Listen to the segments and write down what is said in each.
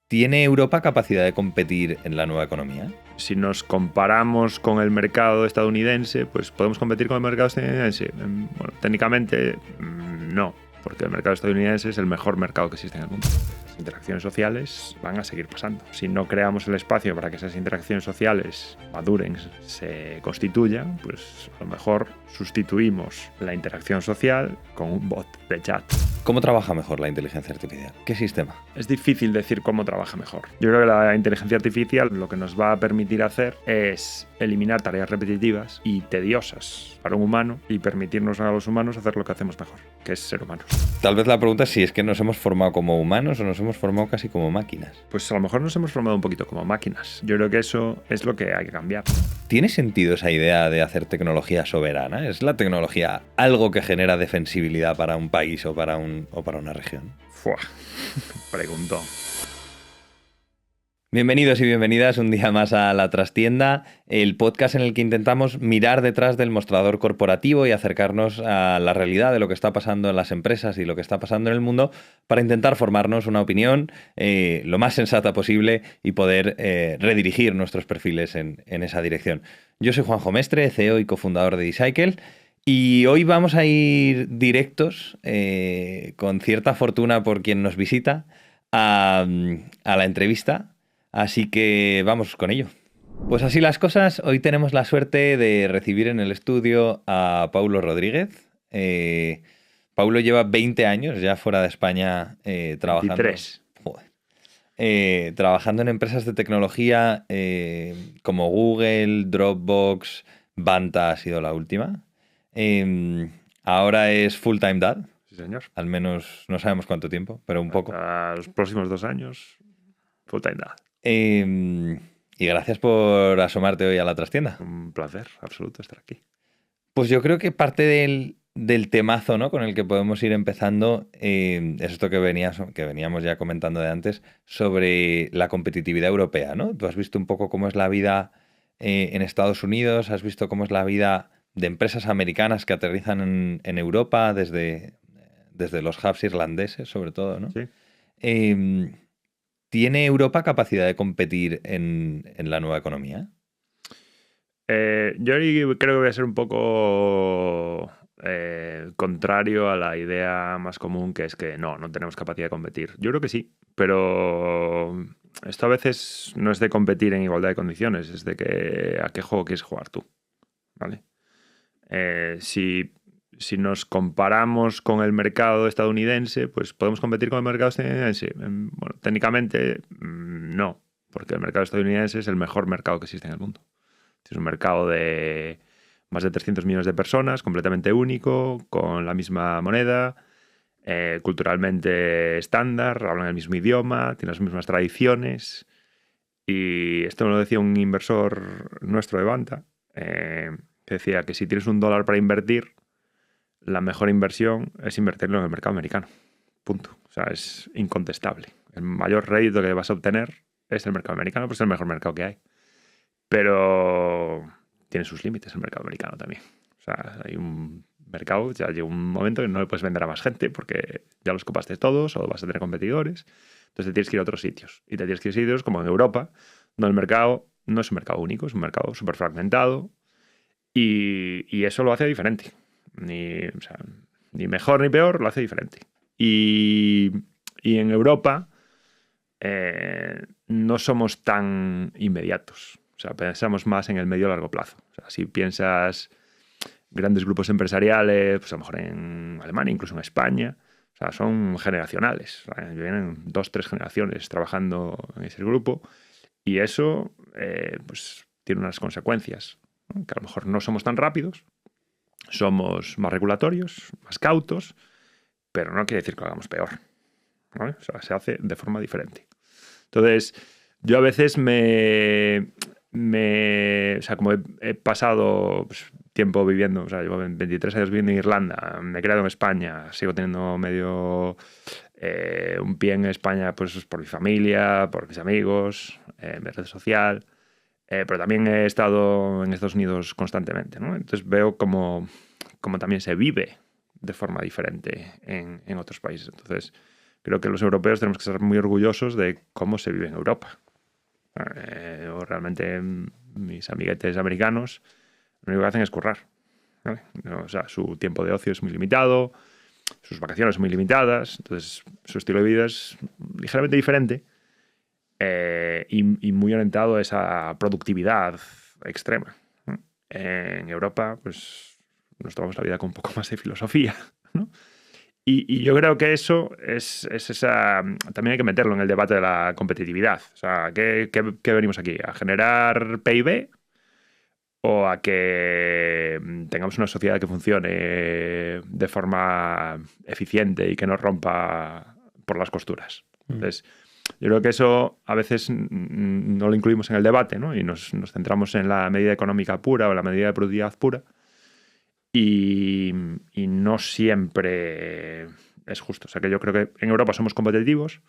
¿Tiene Europa capacidad de competir en la nueva economía? Si nos comparamos con el mercado estadounidense, pues podemos competir con el mercado estadounidense. Bueno, técnicamente no, porque el mercado estadounidense es el mejor mercado que existe en el mundo. Las interacciones sociales van a seguir pasando. Si no creamos el espacio para que esas interacciones sociales maduren, se constituyan, pues a lo mejor sustituimos la interacción social con un bot de chat. ¿Cómo trabaja mejor la inteligencia artificial? ¿Qué sistema? Es difícil decir cómo trabaja mejor. Yo creo que la inteligencia artificial lo que nos va a permitir hacer es eliminar tareas repetitivas y tediosas para un humano y permitirnos a los humanos hacer lo que hacemos mejor, que es ser humanos. Tal vez la pregunta es si es que nos hemos formado como humanos o nos hemos formado casi como máquinas. Pues a lo mejor nos hemos formado un poquito como máquinas. Yo creo que eso es lo que hay que cambiar. ¿Tiene sentido esa idea de hacer tecnología soberana? ¿Es la tecnología algo que genera defensibilidad para un país o para una región? Fua, preguntó. Bienvenidos y bienvenidas un día más a La Trastienda, el podcast en el que intentamos mirar detrás del mostrador corporativo y acercarnos a la realidad de lo que está pasando en las empresas y lo que está pasando en el mundo para intentar formarnos una opinión lo más sensata posible y poder redirigir nuestros perfiles en esa dirección. Yo soy Juanjo Mestre, CEO y cofundador de Decycle, y hoy vamos a ir directos, con cierta fortuna por quien nos visita, a la entrevista. Así que vamos con ello. Pues así las cosas, hoy tenemos la suerte de recibir en el estudio a Paulo Rodríguez. Paulo lleva 20 años ya fuera de España trabajando. 23. Trabajando en empresas de tecnología como Google, Dropbox, Vanta ha sido la última. Ahora es full-time dad. Sí, señor. Al menos no sabemos cuánto tiempo, pero un poco. Hasta los próximos 2 años, full-time dad. Y gracias por asomarte hoy a La Trastienda. Un placer absoluto estar aquí. Pues yo creo que parte del temazo, ¿no?, con el que podemos ir empezando es esto que veníamos ya comentando de antes sobre la competitividad europea, ¿no? Tú has visto un poco cómo es la vida en Estados Unidos, has visto cómo es la vida de empresas americanas que aterrizan en Europa desde los hubs irlandeses, sobre todo, ¿no? Sí. ¿Tiene Europa capacidad de competir en la nueva economía? Yo creo que voy a ser un poco contrario a la idea más común, que es que no tenemos capacidad de competir. Yo creo que sí, pero esto a veces no es de competir en igualdad de condiciones, es de que a qué juego quieres jugar tú, ¿vale? Si nos comparamos con el mercado estadounidense, pues podemos competir con el mercado estadounidense. Bueno, técnicamente no, porque el mercado estadounidense es el mejor mercado que existe en el mundo. Es un mercado de más de 300 millones de personas, completamente único, con la misma moneda, culturalmente estándar, hablan el mismo idioma, tienen las mismas tradiciones. Y esto me lo decía un inversor nuestro de Vanta, que decía que si tienes $1 para invertir, la mejor inversión es invertirlo en el mercado americano. Punto. O sea, es incontestable. El mayor rédito que vas a obtener es el mercado americano, pues es el mejor mercado que hay. Pero tiene sus límites el mercado americano también. O sea, hay un mercado, ya llega un momento que no le puedes vender a más gente porque ya los copaste todos o vas a tener competidores. Entonces te tienes que ir a otros sitios. Y te tienes que ir a sitios como en Europa, donde el mercado no es un mercado único, es un mercado súper fragmentado. Y eso lo hace diferente. Ni mejor ni peor, lo hace diferente. Y en Europa no somos tan inmediatos. O sea, pensamos más en el medio y largo plazo. O sea, si piensas grandes grupos empresariales, pues a lo mejor en Alemania, incluso en España, o sea, son generacionales. O sea, vienen 2, 3 generaciones trabajando en ese grupo y eso pues tiene unas consecuencias, ¿no? Que a lo mejor no somos tan rápidos, somos más regulatorios, más cautos, pero no quiere decir que lo hagamos peor, ¿vale? O sea, se hace de forma diferente. Entonces, yo a veces o sea, como he pasado tiempo viviendo, o sea, llevo 23 años viviendo en Irlanda, me he creado en España, sigo teniendo medio un pie en España pues por mi familia, por mis amigos, mi red social, pero también he estado en Estados Unidos constantemente, ¿no? Entonces veo como también se vive de forma diferente en otros países. Entonces creo que los europeos tenemos que ser muy orgullosos de cómo se vive en Europa. O realmente mis amiguetes americanos lo único que hacen es currar, ¿vale? O sea, su tiempo de ocio es muy limitado, sus vacaciones son muy limitadas, entonces su estilo de vida es ligeramente diferente y muy orientado a esa productividad extrema. En Europa, pues nos tomamos la vida con un poco más de filosofía, ¿no? Y yo creo que eso es esa... También hay que meterlo en el debate de la competitividad. O sea, ¿qué venimos aquí? ¿A generar PIB o a que tengamos una sociedad que funcione de forma eficiente y que no rompa por las costuras? Entonces, yo creo que eso a veces no lo incluimos en el debate, ¿no? Y nos centramos en la medida económica pura o la medida de productividad pura. Y no siempre es justo. O sea que yo creo que en Europa somos competitivos,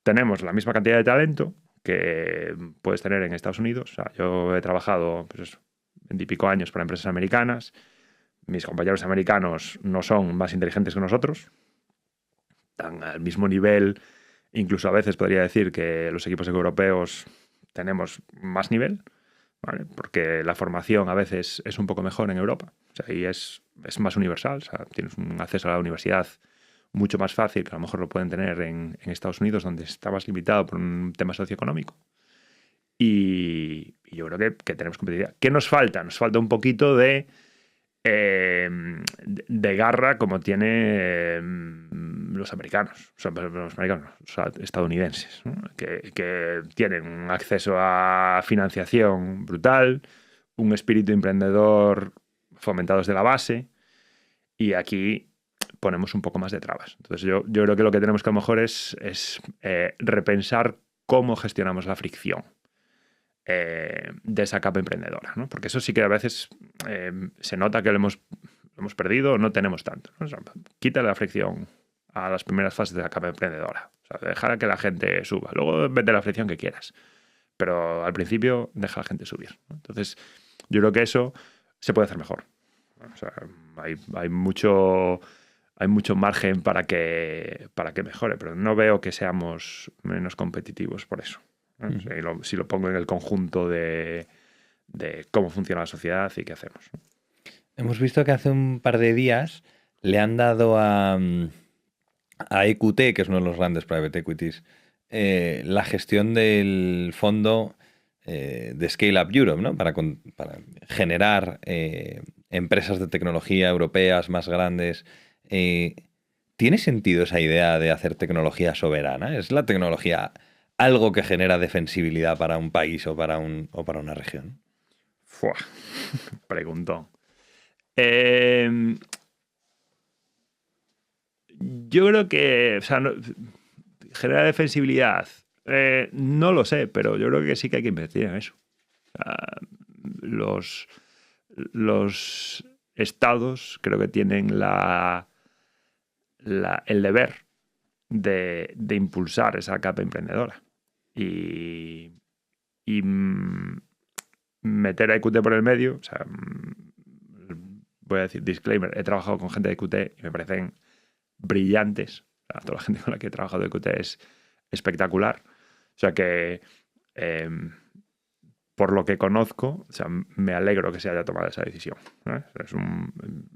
tenemos la misma cantidad de talento que puedes tener en Estados Unidos. O sea, yo he trabajado, pues eso, 20 y pico años para empresas americanas. Mis compañeros americanos no son más inteligentes que nosotros. Están al mismo nivel. Incluso a veces podría decir que los equipos europeos tenemos más nivel, ¿vale? Porque la formación a veces es un poco mejor en Europa. O sea, y es más universal. O sea, tienes un acceso a la universidad mucho más fácil que a lo mejor lo pueden tener en Estados Unidos, donde está más limitado por un tema socioeconómico. Y yo creo que tenemos competitividad. ¿Qué nos falta? Nos falta un poquito de garra como tienen los americanos, o sea, estadounidenses, ¿no? que tienen un acceso a financiación brutal, un espíritu emprendedor fomentado desde la base, y aquí ponemos un poco más de trabas. Entonces yo creo que lo que tenemos que a lo mejor es repensar cómo gestionamos la fricción de esa capa emprendedora, ¿no? Porque eso sí que a veces se nota que lo hemos perdido, no tenemos tanto, ¿no? O sea, quita la fricción a las primeras fases de la capa emprendedora. O sea, dejar que la gente suba. Luego vete la fricción que quieras. Pero al principio deja a la gente subir, ¿no? Entonces, yo creo que eso se puede hacer mejor. O sea, hay mucho margen para que mejore, pero no veo que seamos menos competitivos por eso, ¿no? O sea, si lo pongo en el conjunto de cómo funciona la sociedad y qué hacemos. Hemos visto que hace un par de días le han dado a EQT, que es uno de los grandes private equities, la gestión del fondo de Scale Up Europe, ¿no? Para generar empresas de tecnología europeas más grandes. ¿Tiene sentido esa idea de hacer tecnología soberana? ¿Es la tecnología algo que genera defensibilidad para un país o para una región? Fua, preguntón. Yo creo que, o sea, genera defensibilidad. No lo sé, pero yo creo que sí que hay que invertir en eso. O sea, los estados creo que tienen el deber de impulsar esa capa emprendedora y meter a EQT por el medio. O sea, voy a decir disclaimer, he trabajado con gente de EQT y me parecen brillantes. O sea, toda la gente con la que he trabajado de EQT es espectacular. O sea que por lo que conozco, o sea, me alegro que se haya tomado esa decisión, ¿no?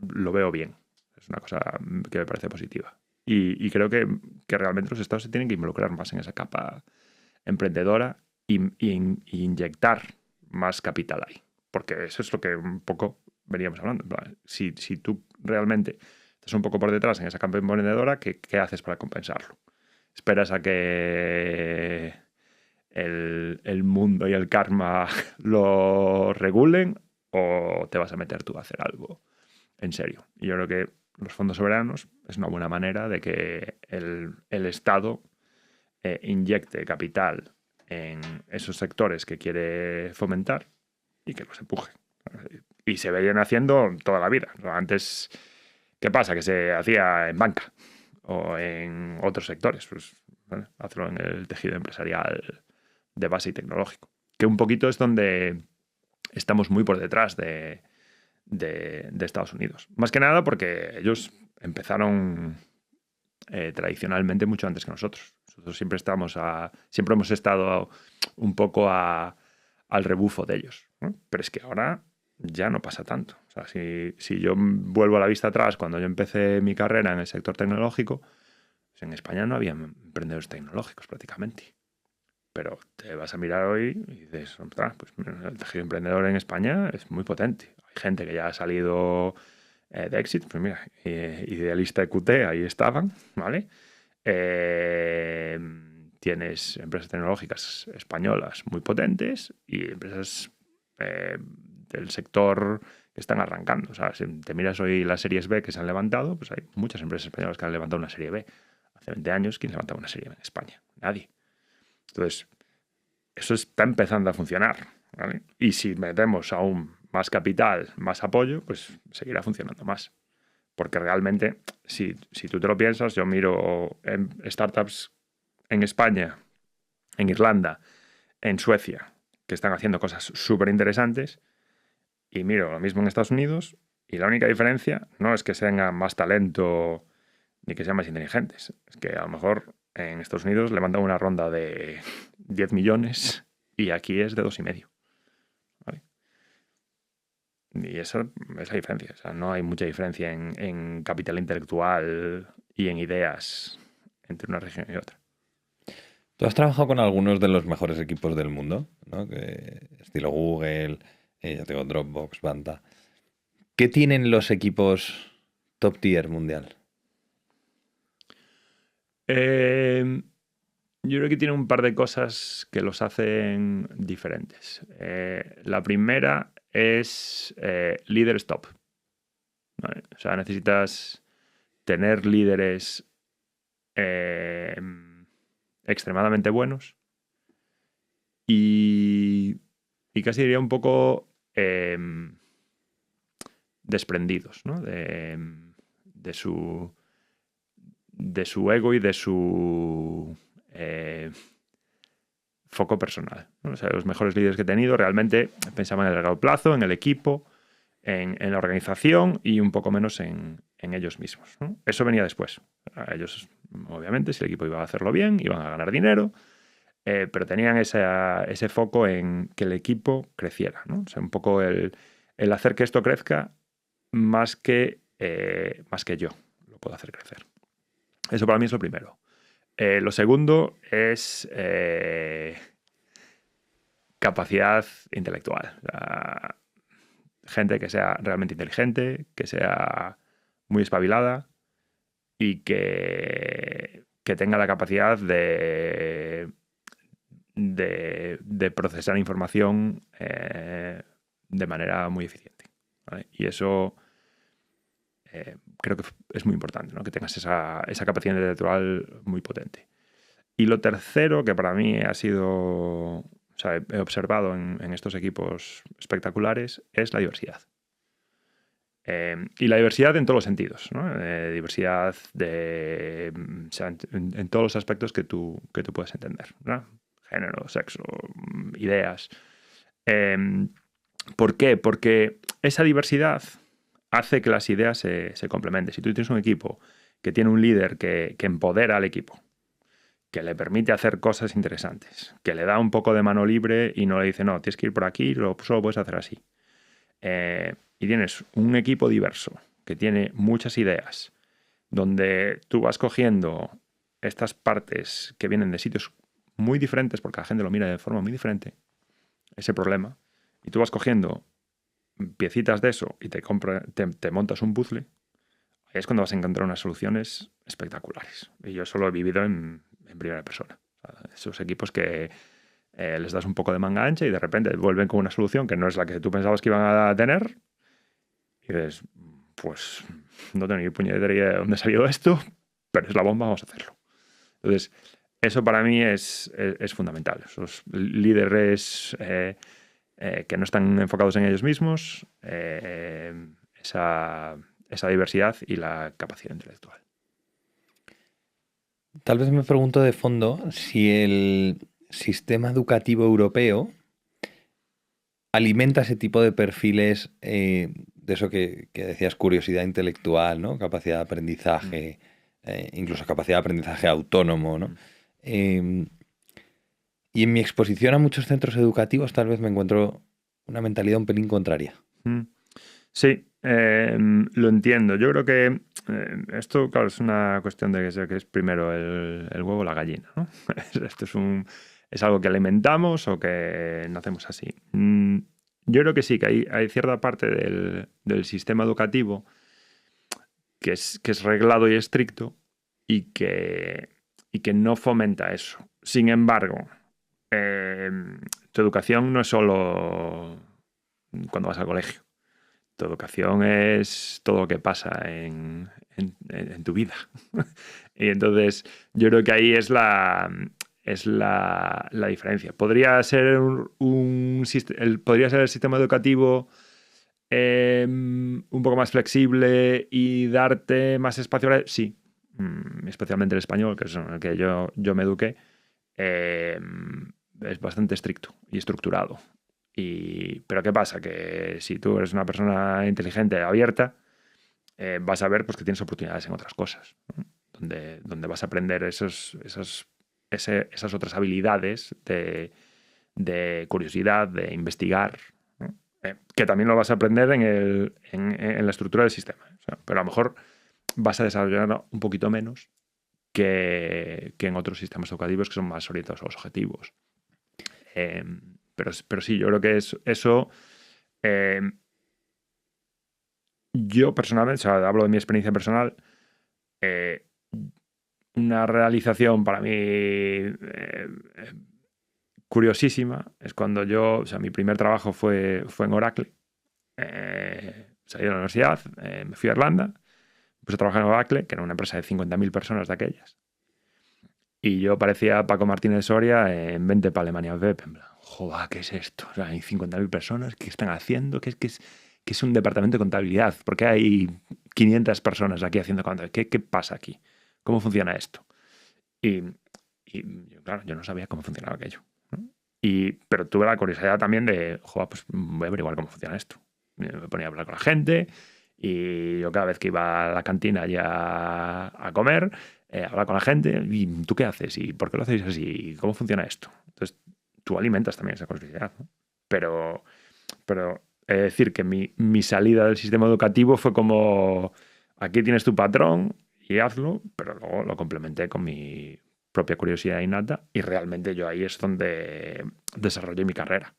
Lo veo bien. Es una cosa que me parece positiva. Y creo que realmente los estados se tienen que involucrar más en esa capa emprendedora y inyectar más capital ahí. Porque eso es lo que un poco veníamos hablando. Si tú realmente estás un poco por detrás en esa capa emprendedora, ¿qué haces para compensarlo? ¿Esperas a que el mundo y el karma lo regulen o te vas a meter tú a hacer algo en serio? Y yo creo que los fondos soberanos es una buena manera de que el Estado inyecte capital en esos sectores que quiere fomentar y que los empuje. Y se veían haciendo toda la vida. Antes, ¿qué pasa? Que se hacía en banca o en otros sectores. Pues, ¿vale? Hacerlo en el tejido empresarial de base y tecnológico. Que un poquito es donde estamos muy por detrás de Estados Unidos. Más que nada porque ellos empezaron tradicionalmente mucho antes que nosotros. Nosotros siempre hemos estado un poco al rebufo de ellos, ¿no? Pero es que ahora ya no pasa tanto. O sea, si yo vuelvo a la vista atrás, cuando yo empecé mi carrera en el sector tecnológico, pues en España no había emprendedores tecnológicos prácticamente. Pero te vas a mirar hoy y dices, ostras, pues el tejido emprendedor en España es muy potente. Hay gente que ya ha salido de Exit, pues mira, Idealista EQT, ahí estaban, ¿vale? Tienes empresas tecnológicas españolas muy potentes y empresas del sector que están arrancando. O sea, si te miras hoy las series B que se han levantado, pues hay muchas empresas españolas que han levantado una serie B. Hace 20 años, ¿quién levantaba una serie B en España? Nadie. Entonces, eso está empezando a funcionar, ¿vale? Y si metemos aún más capital, más apoyo, pues seguirá funcionando más. Porque realmente, si tú te lo piensas, yo miro en startups en España, en Irlanda, en Suecia, que están haciendo cosas súper interesantes, y miro lo mismo en Estados Unidos, y la única diferencia no es que tengan más talento ni que sean más inteligentes. Es que a lo mejor en Estados Unidos levantan una ronda de 10 millones y aquí es de 2,5. ¿Vale? Y esa es la diferencia. O sea, no hay mucha diferencia en capital intelectual y en ideas entre una región y otra. Tú has trabajado con algunos de los mejores equipos del mundo, ¿no? Estilo Google, ya tengo Dropbox, Banta. ¿Qué tienen los equipos top tier mundial? Yo creo que tienen un par de cosas que los hacen diferentes. La primera es líderes top. ¿Vale? O sea, necesitas tener líderes extremadamente buenos y casi diría un poco desprendidos, ¿no? de su ego y de su foco personal, ¿no? O sea, los mejores líderes que he tenido realmente pensaban en el largo plazo, en el equipo, en la organización y un poco menos en ellos mismos, ¿no? Eso venía después. A ellos, obviamente, si el equipo iba a hacerlo bien, iban a ganar dinero, pero tenían ese foco en que el equipo creciera, ¿no? O sea, un poco el hacer que esto crezca más que yo lo puedo hacer crecer. Eso para mí es lo primero. Lo segundo es capacidad intelectual. Gente que sea realmente inteligente, que sea muy espabilada y que tenga la capacidad de procesar información de manera muy eficiente, ¿vale? Y eso creo que es muy importante, ¿no? Que tengas esa capacidad intelectual muy potente. Y lo tercero, que para mí ha sido, o sea, he observado en estos equipos espectaculares, es la diversidad. Y la diversidad en todos los sentidos, ¿no? Diversidad o sea, en todos los aspectos que tú puedes entender, ¿no? Género, sexo, ideas. ¿Por qué? Porque esa diversidad hace que las ideas se complementen. Si tú tienes un equipo que tiene un líder que empodera al equipo, que le permite hacer cosas interesantes, que le da un poco de mano libre y no le dice, no, tienes que ir por aquí, solo puedes hacer así. Y tienes un equipo diverso, que tiene muchas ideas, donde tú vas cogiendo estas partes que vienen de sitios muy diferentes, porque la gente lo mira de forma muy diferente, ese problema, y tú vas cogiendo piecitas de eso y te montas un puzzle, ahí es cuando vas a encontrar unas soluciones espectaculares. Y yo eso lo he vivido en primera persona. O sea, esos equipos que les das un poco de manga ancha y de repente vuelven con una solución que no es la que tú pensabas que iban a tener y dices, pues no tengo ni puñetera idea de dónde ha salido esto, pero es la bomba, vamos a hacerlo. Entonces, eso para mí es fundamental. Esos líderes que no están enfocados en ellos mismos, esa diversidad y la capacidad intelectual. Tal vez me pregunto de fondo si el sistema educativo europeo alimenta ese tipo de perfiles, de eso que decías, curiosidad intelectual, ¿no? Capacidad de aprendizaje, incluso capacidad de aprendizaje autónomo, ¿no? Y en mi exposición a muchos centros educativos tal vez me encuentro una mentalidad un pelín contraria. Sí, lo entiendo. Yo creo que esto, claro, es una cuestión de que es primero el huevo o la gallina, ¿no? Esto es algo que alimentamos o que nacemos así. Yo creo que sí, que hay cierta parte del sistema educativo que es reglado y estricto y que no fomenta eso. Sin embargo, tu educación no es solo cuando vas al colegio. Tu educación es todo lo que pasa en tu vida. Y entonces yo creo que ahí es la diferencia. Podría ser podría ser el sistema educativo un poco más flexible y darte más espacio. Sí, especialmente el español, que es en el que yo me eduqué, es bastante estricto y estructurado. Pero ¿qué pasa? Que si tú eres una persona inteligente, abierta, vas a ver pues, que tienes oportunidades en otras cosas, ¿no? Donde vas a aprender esas otras habilidades de curiosidad, de investigar, ¿no? Que también lo vas a aprender en la estructura del sistema. O sea, pero a lo mejor vas a desarrollar un poquito menos que en otros sistemas educativos que son más orientados a los objetivos. Pero sí, yo creo que eso yo personalmente, o sea, hablo de mi experiencia personal, una realización para mí curiosísima es cuando o sea, mi primer trabajo fue en Oracle. Salí de la universidad, me fui a Irlanda, me puse a trabajar en Oracle, que era una empresa de 50.000 personas de aquellas. Y yo parecía Paco Martínez Soria en 20 para Alemania Web. En plan, joder, ¿qué es esto? O sea, hay 50.000 personas, ¿qué están haciendo? ¿Qué es un departamento de contabilidad? ¿Por qué hay 500 personas aquí haciendo contabilidad? ¿Qué pasa aquí? ¿Cómo funciona esto? Y claro, yo no sabía cómo funcionaba aquello, ¿no? Pero tuve la curiosidad también de, joder, pues voy a averiguar cómo funciona esto. Me ponía a hablar con la gente y yo cada vez que iba a la cantina ya a comer, hablar con la gente, ¿y tú qué haces? ¿Y por qué lo hacéis así? ¿Y cómo funciona esto? Entonces, tú alimentas también esa curiosidad, ¿no? Pero he de decir que mi salida del sistema educativo fue como, aquí tienes tu patrón y hazlo, pero luego lo complementé con mi propia curiosidad innata y realmente yo ahí es donde desarrollé mi carrera.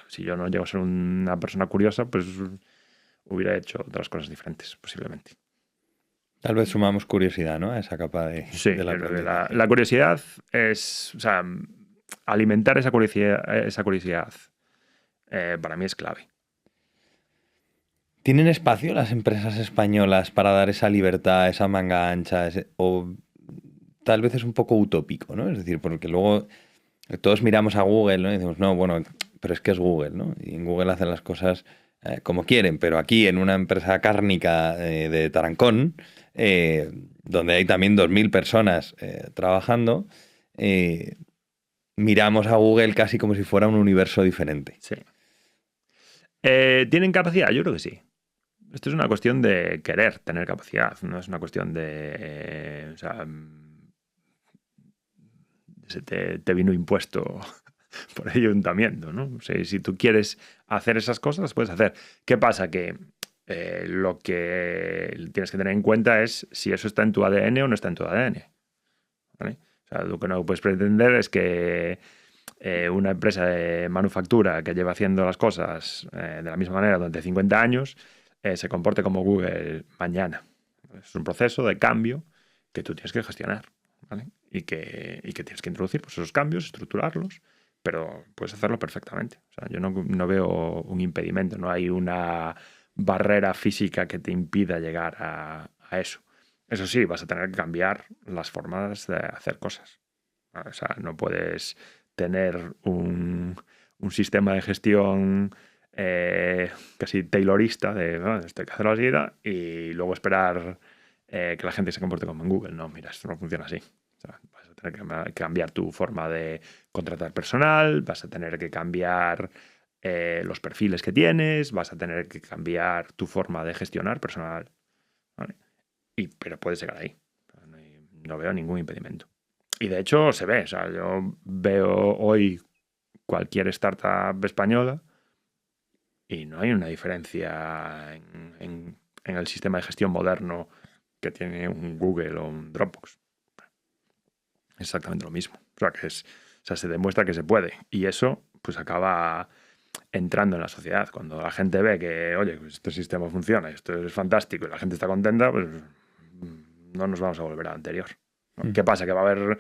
Si yo no llego a ser una persona curiosa, pues hubiera hecho otras cosas diferentes, posiblemente. Tal vez sumamos curiosidad, ¿no? A esa capa Sí, del aprendizaje. la curiosidad es, o sea, alimentar esa curiosidad para mí es clave. ¿Tienen espacio las empresas españolas para dar esa libertad, esa manga ancha? O tal vez es un poco utópico, ¿no? Es decir, porque luego todos miramos a Google, ¿no? Y decimos, no, bueno, pero es que es Google, ¿no? Y en Google hacen las cosas como quieren, pero aquí en una empresa cárnica de Tarancón, donde hay también 2.000 personas trabajando, miramos a Google casi como si fuera un universo diferente. Sí. ¿Tienen capacidad? Yo creo que sí. Esto es una cuestión de querer tener capacidad, no es una cuestión de... o sea, te vino impuesto por el ayuntamiento, ¿no? O sea, si tú quieres hacer esas cosas, las puedes hacer. ¿Qué pasa? Que lo que tienes que tener en cuenta es si eso está en tu ADN o no está en tu ADN, ¿vale? O sea, lo que no puedes pretender es que una empresa de manufactura que lleva haciendo las cosas de la misma manera durante 50 años se comporte como Google mañana. Es un proceso de cambio que tú tienes que gestionar, ¿vale? Y que tienes que introducir pues, esos cambios, estructurarlos, pero puedes hacerlo perfectamente. O sea, yo no veo un impedimento, no hay una barrera física que te impida llegar a eso. Eso sí, vas a tener que cambiar las formas de hacer cosas. O sea, no puedes tener un sistema de gestión casi taylorista de esto hay que hacerlo así y luego esperar que la gente se comporte como en Google. No, mira, esto no funciona así. O sea, vas a tener que cambiar tu forma de contratar personal, vas a tener que cambiar los perfiles que tienes, vas a tener que cambiar tu forma de gestionar personal, ¿vale? Pero puedes llegar ahí. no veo ningún impedimento. Y de hecho se ve, o sea, yo veo hoy cualquier startup española y no hay una diferencia en el sistema de gestión moderno que tiene un Google o un Dropbox. Exactamente lo mismo. O sea, o sea, se demuestra que se puede. Y eso pues acaba entrando en la sociedad. Cuando la gente ve que, oye, pues este sistema funciona, esto es fantástico y la gente está contenta, pues no nos vamos a volver al anterior, ¿no? ¿Qué pasa? Que va a haber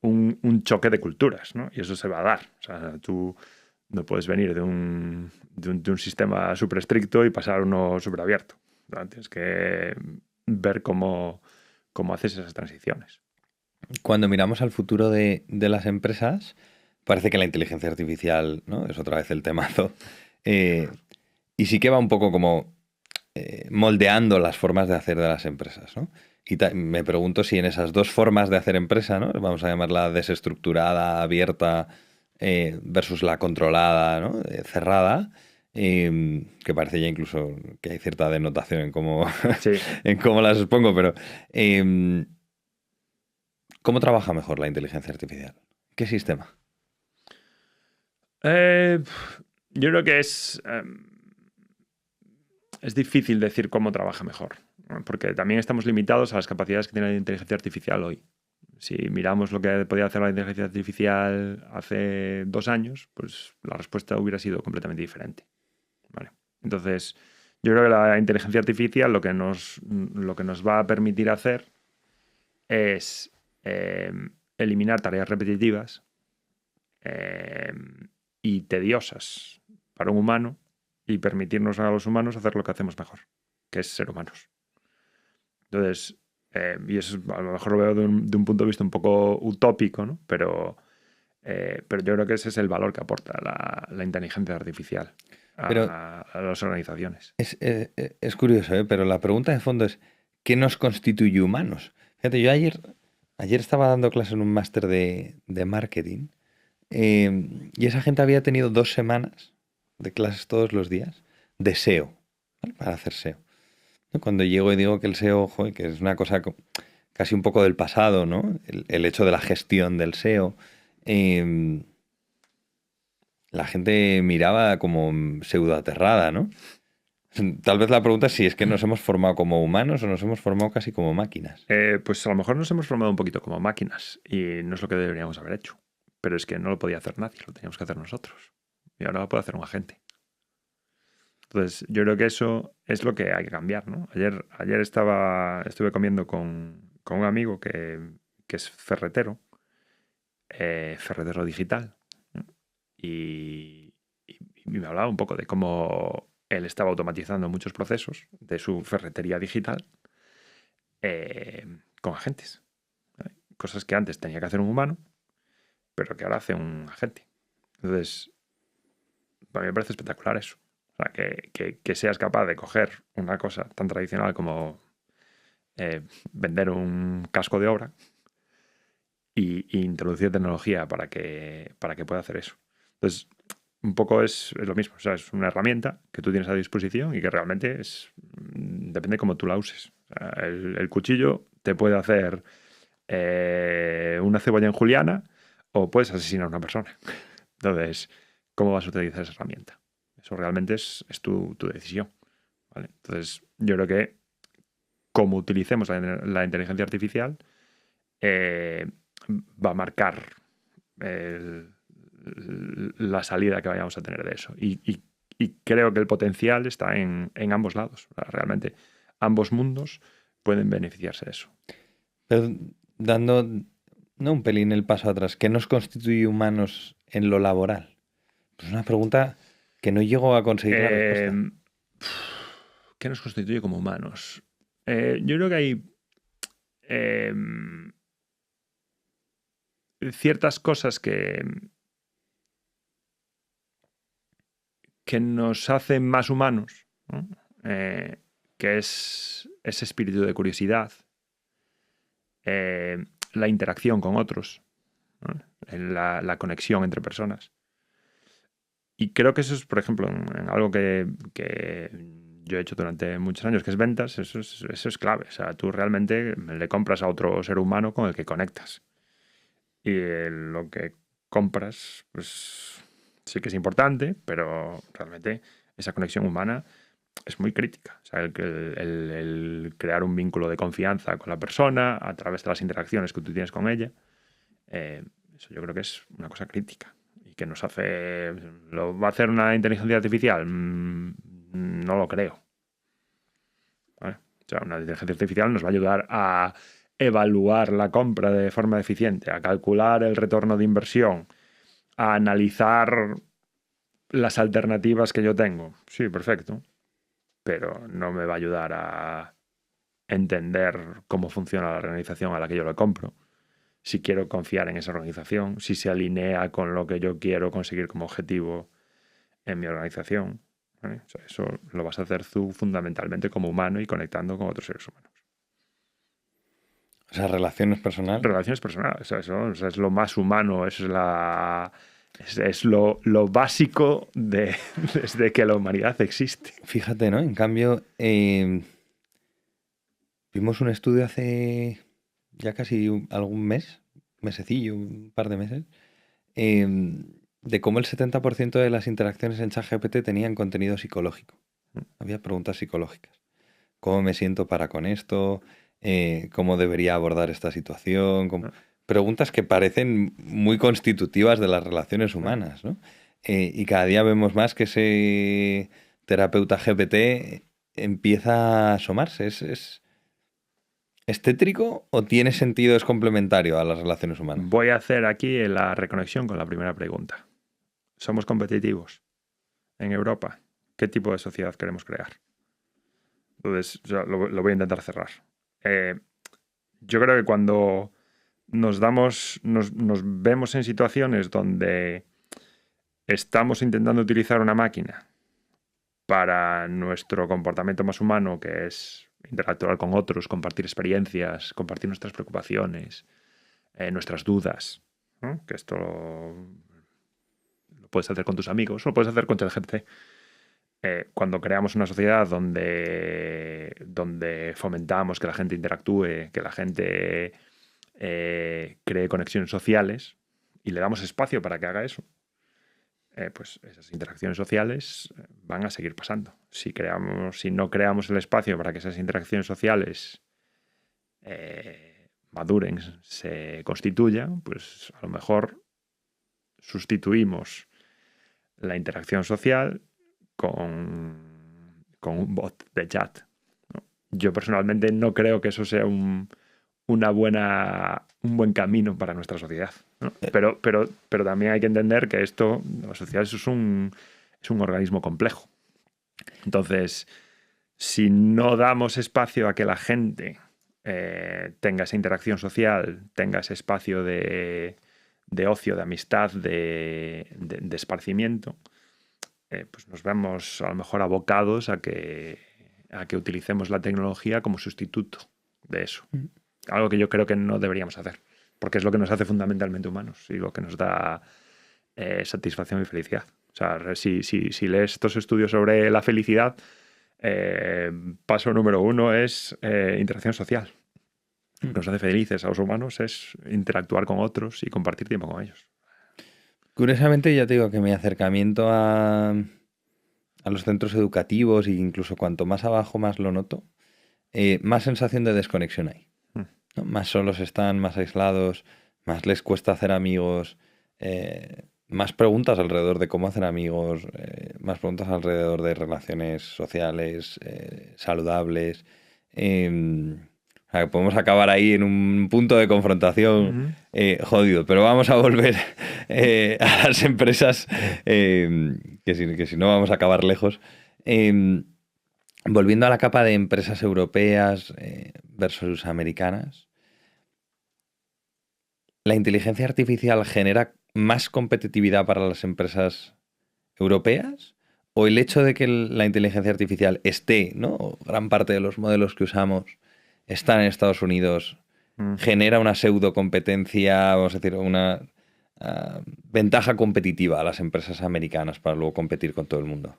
un choque de culturas, ¿no? Y eso se va a dar. O sea, tú no puedes venir de un sistema súper estricto y pasar a uno súper abierto, ¿no? Tienes que ver cómo haces esas transiciones. Cuando miramos al futuro de las empresas, parece que la inteligencia artificial, ¿no? Es otra vez el temazo. Y sí que va un poco como moldeando las formas de hacer de las empresas, ¿no? Y me pregunto si en esas dos formas de hacer empresa, ¿no? Vamos a llamarla desestructurada, abierta, versus la controlada, ¿no? Cerrada, que parece ya incluso que hay cierta denotación en cómo, Sí. en cómo las expongo, pero ¿cómo trabaja mejor la inteligencia artificial? ¿Qué sistema? Yo creo que es difícil decir cómo trabaja mejor, ¿no? Porque también estamos limitados a las capacidades que tiene la inteligencia artificial hoy. Si miramos lo que podía hacer la inteligencia artificial hace 2 años, pues la respuesta hubiera sido completamente diferente. ¿Vale? Entonces, yo creo que la inteligencia artificial lo que nos va a permitir hacer es eliminar tareas repetitivas y tediosas para un humano y permitirnos a los humanos hacer lo que hacemos mejor, que es ser humanos. Entonces, y eso a lo mejor lo veo de un punto de vista un poco utópico, ¿no? Pero yo creo que ese es el valor que aporta la inteligencia artificial a las organizaciones. Es curioso, ¿eh? Pero la pregunta de fondo es, ¿qué nos constituye humanos? Fíjate, yo ayer estaba dando clase en un máster de marketing y esa gente había tenido 2 semanas de clases todos los días de SEO, ¿vale? Para hacer SEO. ¿No? Cuando llego y digo que el SEO, joder, que es una cosa casi un poco del pasado, ¿no? El hecho de la gestión del SEO. La gente miraba como pseudo aterrada, ¿no? Tal vez la pregunta es si es que nos hemos formado como humanos o nos hemos formado casi como máquinas. Pues a lo mejor nos hemos formado un poquito como máquinas y no es lo que deberíamos haber hecho. Pero es que no lo podía hacer nadie, lo teníamos que hacer nosotros. Y ahora lo puede hacer un agente. Entonces, yo creo que eso es lo que hay que cambiar, ¿no? Ayer estuve comiendo con un amigo que es ferretero digital, ¿no? Y me hablaba un poco de cómo él estaba automatizando muchos procesos de su ferretería digital con agentes, ¿vale? Cosas que antes tenía que hacer un humano, pero que ahora hace un agente. Entonces, para mí me parece espectacular eso. O sea, que seas capaz de coger una cosa tan tradicional como vender un casco de obra y introducir tecnología para que pueda hacer eso. Entonces, un poco es lo mismo. O sea, es una herramienta que tú tienes a disposición y que realmente depende de cómo tú la uses. O sea, el cuchillo te puede hacer una cebolla en juliana o puedes asesinar a una persona. Entonces, ¿cómo vas a utilizar esa herramienta? Eso realmente es tu decisión, ¿vale? Entonces, yo creo que como utilicemos la inteligencia artificial, va a marcar la salida que vayamos a tener de eso. Y creo que el potencial está en ambos lados. O sea, realmente, ambos mundos pueden beneficiarse de eso. Pero dando, no un pelín el paso atrás, ¿qué nos constituye humanos en lo laboral? Pues una pregunta que no llego a conseguir la respuesta. ¿Qué nos constituye como humanos? Yo creo que hay ciertas cosas que nos hacen más humanos, ¿no? Que es ese espíritu de curiosidad, la interacción con otros, ¿no? La conexión entre personas. Y creo que eso es, por ejemplo, en algo que yo he hecho durante muchos años, que es ventas, eso es clave. O sea, tú realmente le compras a otro ser humano con el que conectas. Y lo que compras, pues sí que es importante, pero realmente esa conexión humana es muy crítica. O sea, el crear un vínculo de confianza con la persona a través de las interacciones que tú tienes con ella, eso yo creo que es una cosa crítica. Y que nos hace... ¿Lo va a hacer una inteligencia artificial? No lo creo. ¿Vale? O sea, una inteligencia artificial nos va a ayudar a evaluar la compra de forma eficiente, a calcular el retorno de inversión, a analizar las alternativas que yo tengo. Sí, perfecto. Pero no me va a ayudar a entender cómo funciona la organización a la que yo le compro, si quiero confiar en esa organización, si se alinea con lo que yo quiero conseguir como objetivo en mi organización. ¿Vale? O sea, eso lo vas a hacer tú fundamentalmente como humano y conectando con otros seres humanos. O sea, relaciones personales. Relaciones personales, eso es lo más humano, eso es lo básico desde que la humanidad existe. Fíjate, ¿no? En cambio, vimos un estudio hace ya casi algún mesecillo, un par de meses, de cómo el 70% de las interacciones en ChatGPT tenían contenido psicológico. Había preguntas psicológicas. ¿Cómo me siento para con esto? ¿Cómo debería abordar esta situación? Preguntas que parecen muy constitutivas de las relaciones humanas, ¿no? Y cada día vemos más que ese terapeuta GPT empieza a asomarse. ¿Es tétrico o tiene sentido, es complementario a las relaciones humanas? Voy a hacer aquí la reconexión con la primera pregunta. ¿Somos competitivos en Europa? ¿Qué tipo de sociedad queremos crear? Entonces, lo voy a intentar cerrar. Yo creo que cuando nos vemos en situaciones donde estamos intentando utilizar una máquina para nuestro comportamiento más humano, que es interactuar con otros, compartir experiencias, compartir nuestras preocupaciones, nuestras dudas, ¿no? Que esto lo puedes hacer con tus amigos, lo puedes hacer con ChatGPT. Cuando creamos una sociedad donde fomentamos que la gente interactúe, que la gente cree conexiones sociales y le damos espacio para que haga eso, pues esas interacciones sociales van a seguir pasando. Si no creamos el espacio para que esas interacciones sociales maduren, se constituyan, pues a lo mejor sustituimos la interacción social con un bot de chat, ¿no? Yo personalmente no creo que eso sea un buen camino para nuestra sociedad, ¿no? Pero también hay que entender que la sociedad es un organismo complejo. Entonces, si no damos espacio a que la gente tenga esa interacción social, tenga ese espacio de ocio, de amistad, de esparcimiento, pues nos vemos a lo mejor abocados a que utilicemos la tecnología como sustituto de eso. Algo que yo creo que no deberíamos hacer, porque es lo que nos hace fundamentalmente humanos y lo que nos da satisfacción y felicidad. O sea, si lees estos estudios sobre la felicidad, paso número 1 es interacción social. Lo que nos hace felices a los humanos es interactuar con otros y compartir tiempo con ellos. Curiosamente, ya te digo que mi acercamiento a los centros educativos, e incluso cuanto más abajo más lo noto, más sensación de desconexión hay, ¿no? Más solos están, más aislados, más les cuesta hacer amigos, más preguntas alrededor de cómo hacer amigos, más preguntas alrededor de relaciones sociales saludables. O sea, que podemos acabar ahí en un punto de confrontación jodido, pero vamos a volver a las empresas, que si no vamos a acabar lejos. Volviendo a la capa de empresas europeas versus americanas, ¿la inteligencia artificial genera más competitividad para las empresas europeas? ¿O el hecho de que la inteligencia artificial esté, ¿no? Gran parte de los modelos que usamos están en Estados Unidos, genera una pseudo competencia, vamos a decir, una ventaja competitiva a las empresas americanas para luego competir con todo el mundo?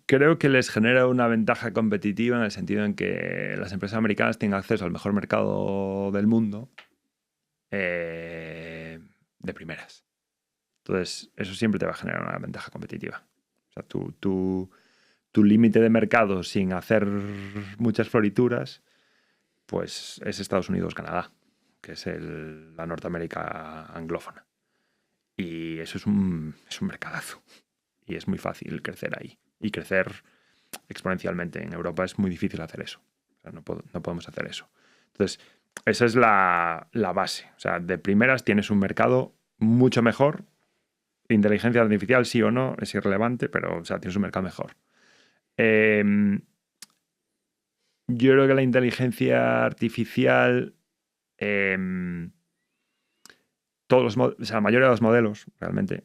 Creo que les genera una ventaja competitiva en el sentido en que las empresas americanas tienen acceso al mejor mercado del mundo de primeras. Entonces, eso siempre te va a generar una ventaja competitiva. O sea, tu límite de mercado sin hacer muchas florituras, pues es Estados Unidos-Canadá, que es la Norteamérica anglófona. Y eso es un mercadazo. Y es muy fácil crecer ahí. Y crecer exponencialmente. En Europa es muy difícil hacer eso. O sea, no podemos hacer eso. Entonces, esa es la base. O sea, de primeras tienes un mercado mucho mejor. Inteligencia artificial, sí o no, es irrelevante, pero o sea, tienes un mercado mejor. Yo creo que la inteligencia artificial, la mayoría de los modelos realmente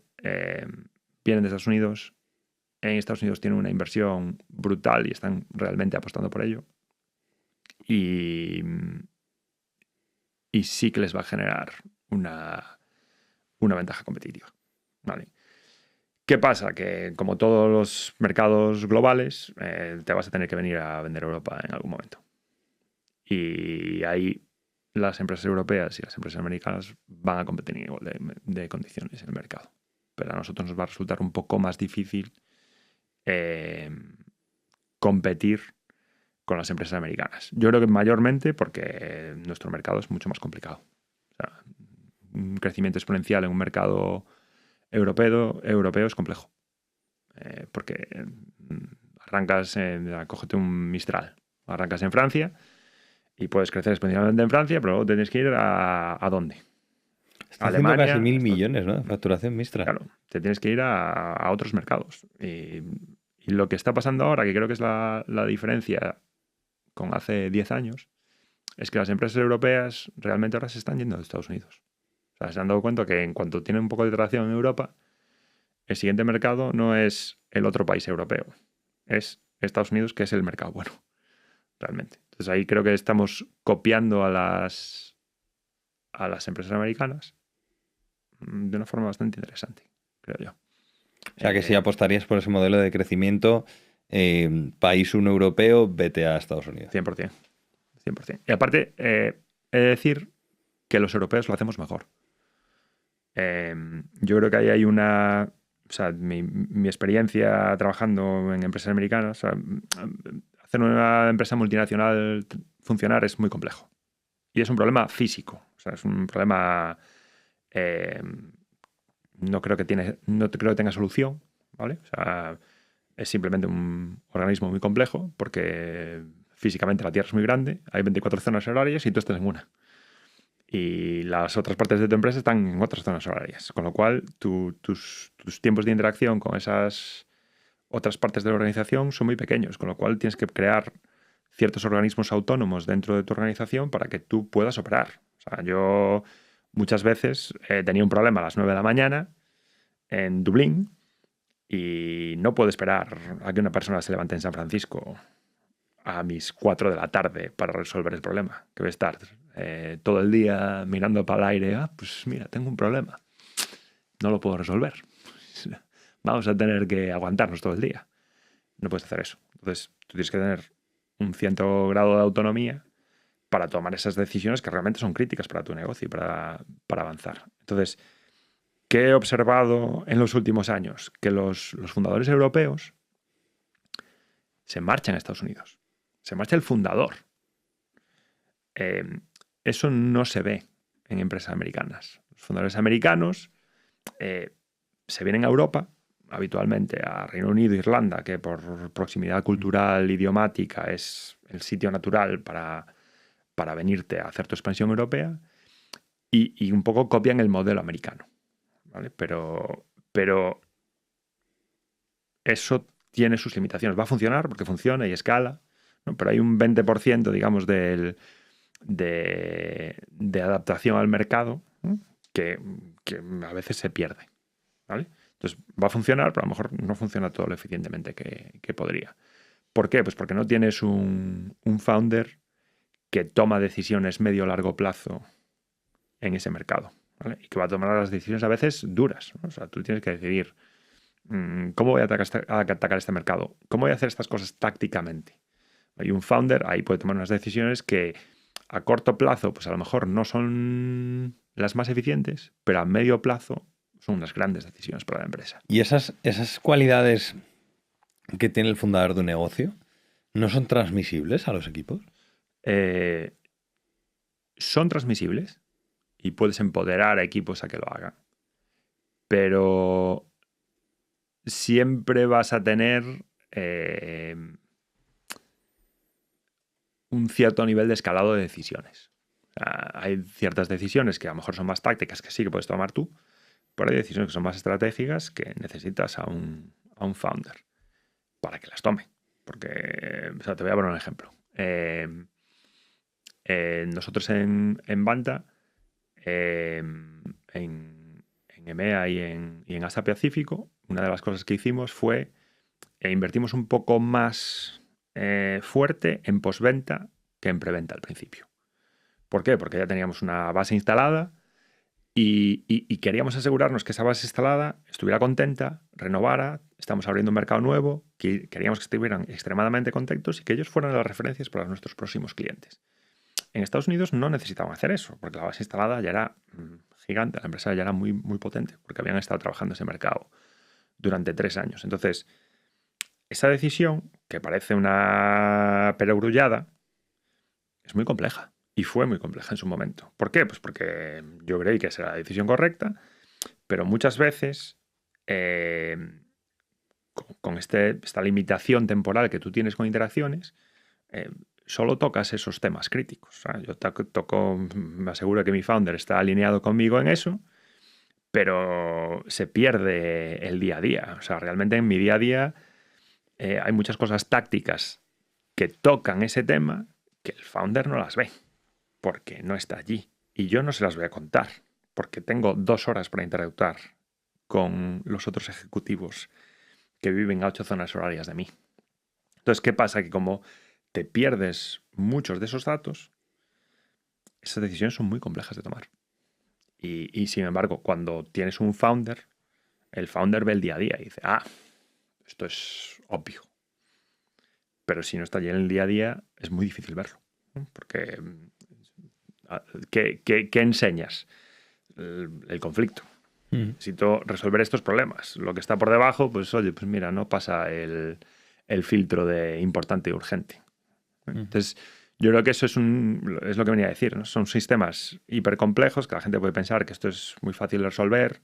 vienen de Estados Unidos. En Estados Unidos tienen una inversión brutal y están realmente apostando por ello. Y sí que les va a generar una ventaja competitiva. ¿Vale? ¿Qué pasa? Que como todos los mercados globales, te vas a tener que venir a vender a Europa en algún momento. Y ahí las empresas europeas y las empresas americanas van a competir en igual de condiciones en el mercado. Pero a nosotros nos va a resultar un poco más difícil competir con las empresas americanas. Yo creo que mayormente porque nuestro mercado es mucho más complicado. O sea, un crecimiento exponencial en un mercado europeo es complejo. Porque arrancas, cógete un Mistral, arrancas en Francia y puedes crecer exponencialmente en Francia, pero luego tienes que ir ¿a dónde? Está haciendo Alemania. casi 1.000 millones, ¿no? De facturación Mistral. Claro, te tienes que ir a otros mercados. Y lo que está pasando ahora, que creo que es la diferencia con hace 10 años, es que las empresas europeas realmente ahora se están yendo de Estados Unidos. O sea, se han dado cuenta que en cuanto tienen un poco de tracción en Europa, el siguiente mercado no es el otro país europeo, es Estados Unidos, que es el mercado bueno, realmente. Entonces ahí creo que estamos copiando a las empresas americanas de una forma bastante interesante, creo yo. O sea, que si apostarías por ese modelo de crecimiento, país uno europeo, vete a Estados Unidos. 100%. 100%. Y aparte, he de decir que los europeos lo hacemos mejor. Yo creo que ahí hay una... O sea, mi experiencia trabajando en empresas americanas, o sea, hacer una empresa multinacional funcionar es muy complejo. Y es un problema físico. O sea, es un problema... no creo que tenga solución, ¿vale? O sea, es simplemente un organismo muy complejo porque físicamente la Tierra es muy grande, hay 24 zonas horarias y tú estás en una. Y las otras partes de tu empresa están en otras zonas horarias. Con lo cual, tus tiempos de interacción con esas otras partes de la organización son muy pequeños. Con lo cual, tienes que crear ciertos organismos autónomos dentro de tu organización para que tú puedas operar. O sea, yo muchas veces tenía un problema a las 9 de la mañana en Dublín y no puedo esperar a que una persona se levante en San Francisco a mis 4 de la tarde para resolver el problema. Que voy a estar todo el día mirando para el aire. Pues mira, tengo un problema. No lo puedo resolver. Vamos a tener que aguantarnos todo el día. No puedes hacer eso. Entonces, tú tienes que tener un cierto grado de autonomía para tomar esas decisiones que realmente son críticas para tu negocio y para avanzar. Entonces, ¿qué he observado en los últimos años? Que los fundadores europeos se marchan a Estados Unidos. Se marcha el fundador. Eso no se ve en empresas americanas. Los fundadores americanos se vienen a Europa, habitualmente a Reino Unido, Irlanda, que por proximidad cultural, idiomática, es el sitio natural para venirte a hacer tu expansión europea, y un poco copian el modelo americano. ¿Vale? Pero eso tiene sus limitaciones. Va a funcionar porque funciona y escala, ¿no? Pero hay un 20%, digamos, de adaptación al mercado, ¿no? que a veces se pierde. ¿Vale? Entonces va a funcionar, pero a lo mejor no funciona todo lo eficientemente que podría. ¿Por qué? Pues porque no tienes un founder que toma decisiones medio o largo plazo en ese mercado, ¿vale? Y que va a tomar las decisiones a veces duras, ¿no? O sea, tú tienes que decidir ¿Cómo voy a atacar este mercado? ¿Cómo voy a hacer estas cosas tácticamente? Hay un founder, ahí puede tomar unas decisiones que a corto plazo, pues a lo mejor no son las más eficientes, pero a medio plazo son unas grandes decisiones para la empresa. Y esas cualidades que tiene el fundador de un negocio no son transmisibles a los equipos. Son transmisibles y puedes empoderar a equipos a que lo hagan. Pero siempre vas a tener un cierto nivel de escalado de decisiones. O sea, hay ciertas decisiones que a lo mejor son más tácticas que sí que puedes tomar tú, pero hay decisiones que son más estratégicas que necesitas a un founder para que las tome. Porque, o sea, te voy a poner un ejemplo. Nosotros en Banta, en EMEA y en Asia Pacífico, una de las cosas que hicimos fue invertimos un poco más fuerte en postventa que en preventa al principio. ¿Por qué? Porque ya teníamos una base instalada y queríamos asegurarnos que esa base instalada estuviera contenta, renovara, estamos abriendo un mercado nuevo, que queríamos que estuvieran extremadamente contentos y que ellos fueran las referencias para nuestros próximos clientes. En Estados Unidos no necesitaban hacer eso, porque la base instalada ya era gigante, la empresa ya era muy, muy potente, porque habían estado trabajando ese mercado durante 3 años. Entonces, esa decisión, que parece una perogrullada, es muy compleja. Y fue muy compleja en su momento. ¿Por qué? Pues porque yo creí que esa era la decisión correcta, pero muchas veces con esta limitación temporal que tú tienes con interacciones, solo tocas esos temas críticos. O sea, yo me aseguro que mi founder está alineado conmigo en eso, pero se pierde el día a día. O sea, realmente en mi día a día hay muchas cosas tácticas que tocan ese tema que el founder no las ve, porque no está allí. Y yo no se las voy a contar, porque tengo 2 horas para interactuar con los otros ejecutivos que viven a 8 zonas horarias de mí. Entonces, ¿qué pasa? Que como te pierdes muchos de esos datos, esas decisiones son muy complejas de tomar. Y sin embargo, cuando tienes un founder, el founder ve el día a día y dice, esto es obvio. Pero si no está allí en el día a día, es muy difícil verlo. Porque, ¿qué enseñas? El conflicto. Necesito resolver estos problemas. Lo que está por debajo, pues oye, pues mira, no pasa el filtro de importante y urgente. Entonces, yo creo que eso es lo que venía a decir, ¿no? Son sistemas hipercomplejos que la gente puede pensar que esto es muy fácil de resolver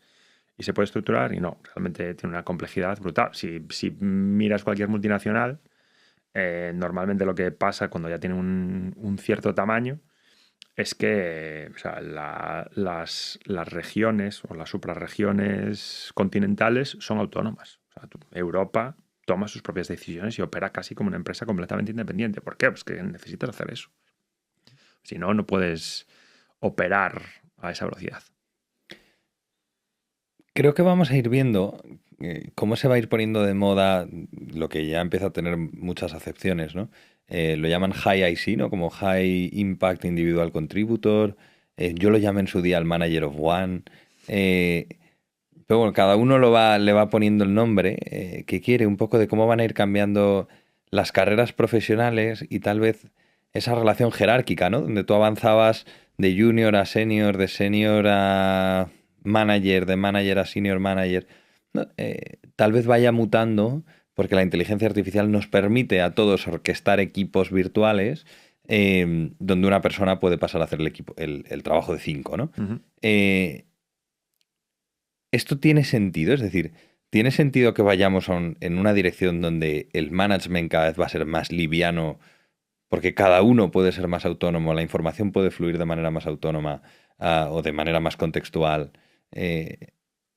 y se puede estructurar, y no, realmente tiene una complejidad brutal. Si miras cualquier multinacional, normalmente lo que pasa cuando ya tiene un cierto tamaño es que, o sea, las regiones o las suprarregiones continentales son autónomas. O sea, Europa toma sus propias decisiones y opera casi como una empresa completamente independiente. ¿Por qué? Pues que necesitas hacer eso. Si no, no puedes operar a esa velocidad. Creo que vamos a ir viendo cómo se va a ir poniendo de moda lo que ya empieza a tener muchas acepciones, ¿no? Lo llaman High IC, ¿no? Como High Impact Individual Contributor. Yo lo llamé en su día el Manager of One. Pero bueno, cada uno le va poniendo el nombre que quiere, un poco de cómo van a ir cambiando las carreras profesionales y tal vez esa relación jerárquica, ¿no? Donde tú avanzabas de junior a senior, de senior a manager, de manager a senior manager. ¿No? Tal vez vaya mutando porque la inteligencia artificial nos permite a todos orquestar equipos virtuales donde una persona puede pasar a hacer el trabajo de 5, ¿no? Uh-huh. ¿Esto tiene sentido? Es decir, ¿tiene sentido que vayamos en una dirección donde el management cada vez va a ser más liviano porque cada uno puede ser más autónomo, la información puede fluir de manera más autónoma o de manera más contextual?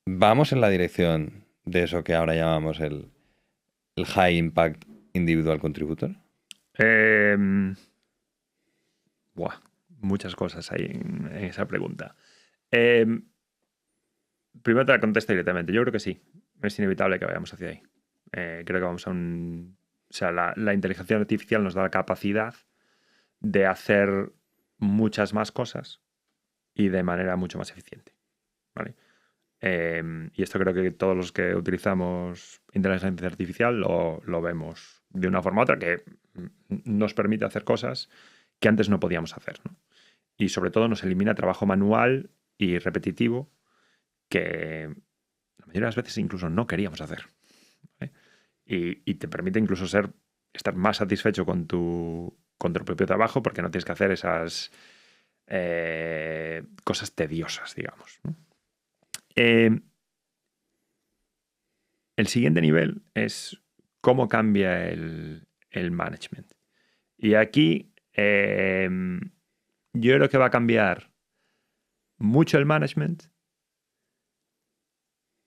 ¿Vamos en la dirección de eso que ahora llamamos el High Impact Individual Contributor? Muchas cosas hay en esa pregunta. Primero te la contesto directamente. Yo creo que sí. Es inevitable que vayamos hacia ahí. Creo que vamos a o sea, la inteligencia artificial nos da la capacidad de hacer muchas más cosas y de manera mucho más eficiente. ¿Vale? y esto creo que todos los que utilizamos inteligencia artificial lo vemos de una forma u otra, que nos permite hacer cosas que antes no podíamos hacer, ¿no? Y sobre todo nos elimina trabajo manual y repetitivo que la mayoría de las veces incluso no queríamos hacer, ¿vale? Y te permite incluso estar más satisfecho con tu propio trabajo porque no tienes que hacer esas cosas tediosas, digamos, ¿no? El siguiente nivel es cómo cambia el management. Y aquí yo creo que va a cambiar mucho el management.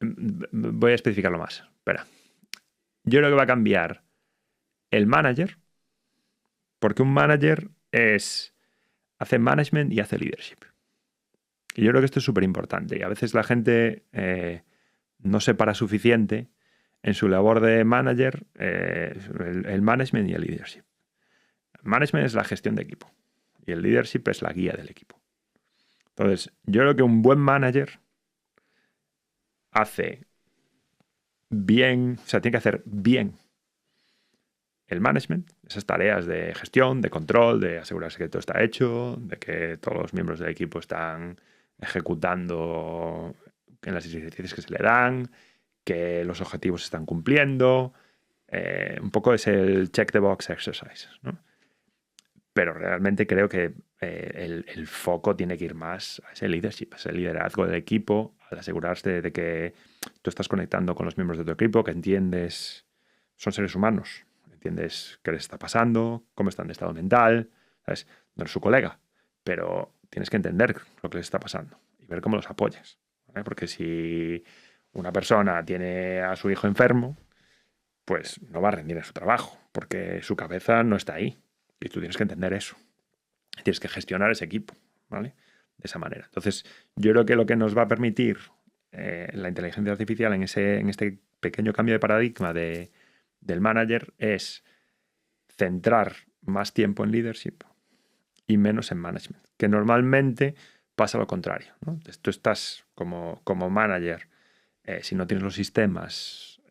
Voy a especificarlo más. Espera. Yo creo que va a cambiar el manager, porque un manager hace management y hace leadership. Y yo creo que esto es súper importante. Y a veces la gente no separa suficiente en su labor de manager el management y el leadership. El management es la gestión de equipo y el leadership es la guía del equipo. Entonces, yo creo que un buen manager hace bien, o sea, tiene que hacer bien el management, esas tareas de gestión, de control, de asegurarse que todo está hecho, de que todos los miembros del equipo están ejecutando en las directrices que se le dan, que los objetivos se están cumpliendo. Un poco es el check the box exercise, ¿no? Pero realmente creo que el foco tiene que ir más a ese leadership, a ese liderazgo del equipo, al asegurarse de que tú estás conectando con los miembros de tu equipo, que entiendes, son seres humanos, entiendes qué les está pasando, cómo están de estado mental, ¿sabes? No eres su colega, pero tienes que entender lo que les está pasando y ver cómo los apoyas, ¿vale? Porque si una persona tiene a su hijo enfermo, pues no va a rendir en su trabajo, porque su cabeza no está ahí. Y tú tienes que entender eso. Tienes que gestionar ese equipo, ¿vale? De esa manera. Entonces, yo creo que lo que nos va a permitir la inteligencia artificial en este pequeño cambio de paradigma del manager es centrar más tiempo en leadership y menos en management, que normalmente pasa lo contrario, ¿no? Entonces, tú estás como manager, si no tienes los sistemas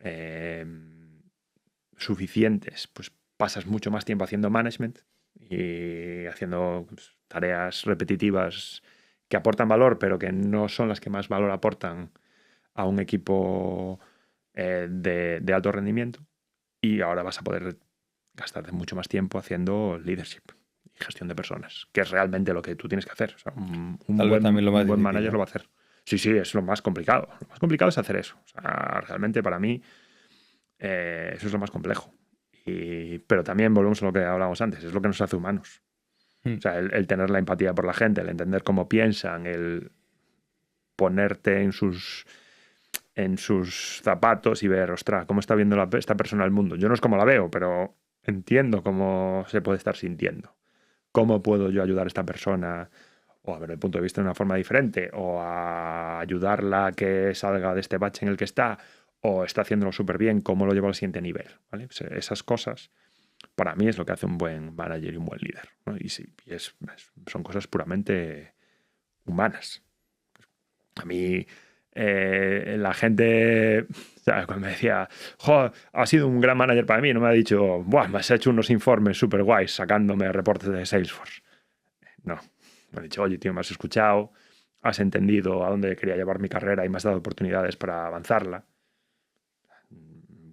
suficientes, pues pasas mucho más tiempo haciendo management y haciendo tareas repetitivas que aportan valor, pero que no son las que más valor aportan a un equipo de alto rendimiento. Y ahora vas a poder gastarte mucho más tiempo haciendo leadership y gestión de personas, que es realmente lo que tú tienes que hacer. O sea, un buen manager lo va a hacer. Sí, es lo más complicado. Lo más complicado es hacer eso. O sea, realmente para mí eso es lo más complejo. Pero también volvemos a lo que hablábamos antes, es lo que nos hace humanos. O sea, el tener la empatía por la gente, el entender cómo piensan, el ponerte en sus zapatos y ver, ostras, cómo está viendo esta persona el mundo. Yo no es como la veo, pero entiendo cómo se puede estar sintiendo. ¿Cómo puedo yo ayudar a esta persona o a ver el punto de vista de una forma diferente o a ayudarla a que salga de este bache en el que está o está haciéndolo súper bien, cómo lo llevo al siguiente nivel, ¿vale? Pues esas cosas, para mí, es lo que hace un buen manager y un buen líder, ¿no? Y sí, son cosas puramente humanas. A mí, la gente, ¿sabes? Cuando me decía, jo, ha sido un gran manager para mí, no me ha dicho, buah, me has hecho unos informes súper guays sacándome reportes de Salesforce. No, me ha dicho, oye, tío, me has escuchado, has entendido a dónde quería llevar mi carrera y me has dado oportunidades para avanzarla.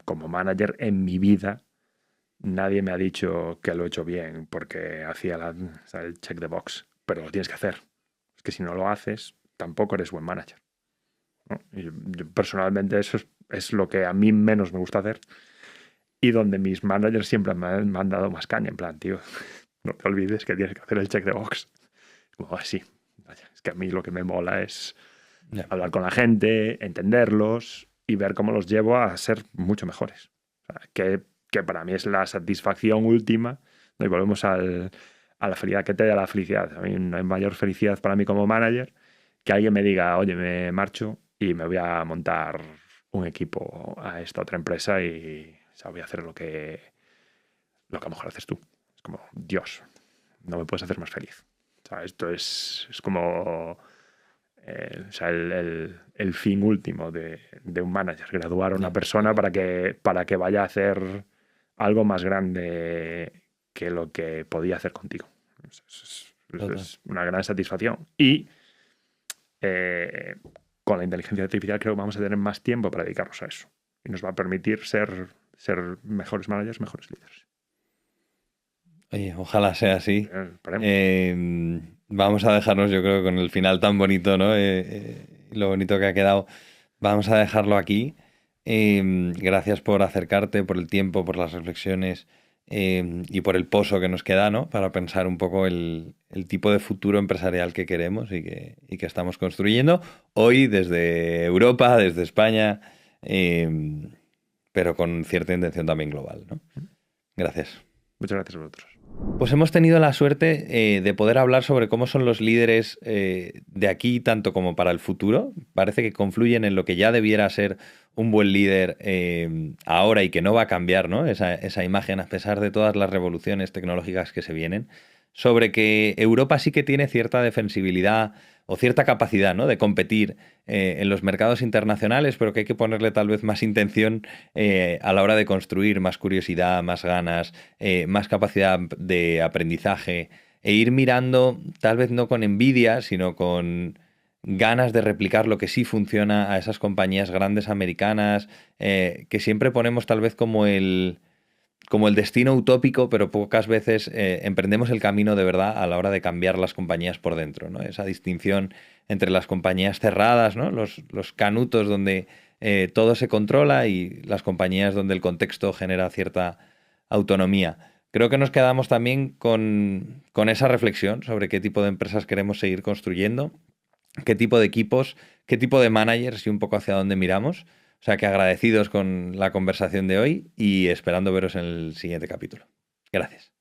Como manager en mi vida, nadie me ha dicho que lo he hecho bien porque hacía el check the box, pero lo tienes que hacer. Es que si no lo haces, tampoco eres buen manager, ¿no? Y yo personalmente eso es lo que a mí menos me gusta hacer y donde mis managers siempre me han dado más caña, en plan, tío, no te olvides que tienes que hacer el check the box. Como así. Es que a mí lo que me mola es hablar con la gente, entenderlos y ver cómo los llevo a ser mucho mejores. O sea, que para mí es la satisfacción última, ¿no? Y volvemos a la felicidad que te da la felicidad. A mí no hay mayor felicidad para mí como manager que alguien me diga, oye, me marcho y me voy a montar un equipo a esta otra empresa y, o sea, voy a hacer lo que a lo mejor haces tú. Es como, Dios, no me puedes hacer más feliz. O sea, esto es como O sea, el fin último de un manager, graduar a una persona para que vaya a hacer algo más grande que lo que podía hacer contigo. Es una gran satisfacción. Y con la inteligencia artificial creo que vamos a tener más tiempo para dedicarnos a eso. Y nos va a permitir ser mejores managers, mejores líderes. Oye, ojalá sea así. Esperemos. Vamos a dejarnos, yo creo, con el final tan bonito, ¿no? Lo bonito que ha quedado. Vamos a dejarlo aquí. Gracias por acercarte, por el tiempo, por las reflexiones y por el pozo que nos queda, ¿no? Para pensar un poco el tipo de futuro empresarial que queremos y que estamos construyendo hoy desde Europa, desde España, pero con cierta intención también global, ¿no? Gracias. Muchas gracias a vosotros. Pues hemos tenido la suerte de poder hablar sobre cómo son los líderes de aquí, tanto como para el futuro. Parece que confluyen en lo que ya debiera ser un buen líder ahora y que no va a cambiar, ¿no? Esa imagen, a pesar de todas las revoluciones tecnológicas que se vienen. Sobre que Europa sí que tiene cierta defensibilidad o cierta capacidad, ¿no? De competir en los mercados internacionales, pero que hay que ponerle tal vez más intención a la hora de construir, más curiosidad, más ganas, más capacidad de aprendizaje e ir mirando, tal vez no con envidia, sino con ganas de replicar lo que sí funciona a esas compañías grandes americanas, que siempre ponemos tal vez como el destino utópico, pero pocas veces emprendemos el camino de verdad a la hora de cambiar las compañías por dentro, ¿no? Esa distinción entre las compañías cerradas, ¿no? Los canutos donde todo se controla y las compañías donde el contexto genera cierta autonomía. Creo que nos quedamos también con esa reflexión sobre qué tipo de empresas queremos seguir construyendo, qué tipo de equipos, qué tipo de managers y un poco hacia dónde miramos. O sea que agradecidos con la conversación de hoy y esperando veros en el siguiente capítulo. Gracias.